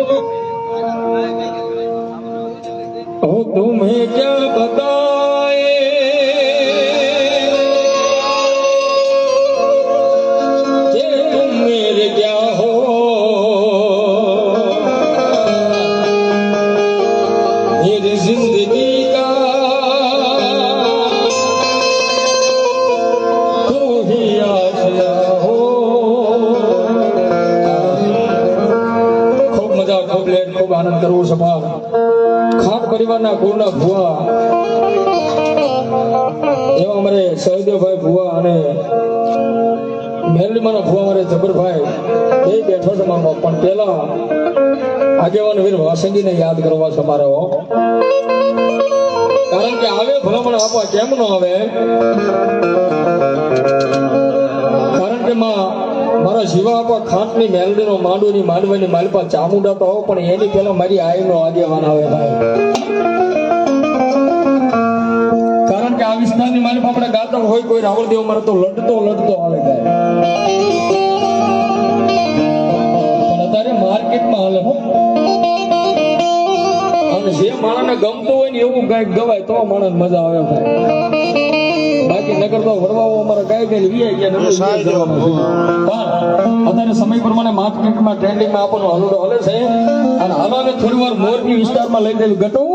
ओ तुम्हें क्या बताए कि तुम मेरे क्या हो, मेरी जिंदगी का तू ही आशिया हो। खूब मजा, खूब लेट, खूब आनंद करવો સભા ખાટ પરિવારના કુળના ભુવા એવા અમારે સહદેવભાઈ ભુવા અને મેરડીમાંના ભુવા અમારે જબરભાઈ એ બેઠો છે મારો, પણ પેલા આગેવાન વીર વાસંગીને યાદ કરવા છે મારે, કારણ કે આવે ભલામણ આપવા કેમ ન આવે, કારણ કે મારા જીવા આપવા ખાંટની મેલડીનો માંડવીની માંડવાની માલપા ચામુંડા તો આવો, પણ એની પેલા મારી આઈનો આગેવાન આવે ભાઈ, કારણ કે આ વિસ્તારની માલપા આપણે ગાતા હોય કોઈ રાવળદેવ મારે તો લડતો આવે ભાઈ, પણ અત્યારે માર્કેટમાં હાલે હો, અને જે માણસને ગમતું હોય ને એવું ગાયક ગવાય તો માણસ મજા આવે ભાઈ, બાકી નગર તો વડવાઓ અમારા ગાયક વીઆઈ ગયા અત્યારે સમય પ્રમાણે માર્કેટમાં ટ્રેન્ડિંગમાં આપણો હલડો હલે છે, અને હલાવે થોડી વાર મોરબી વિસ્તારમાં લઈ ગયું ગટું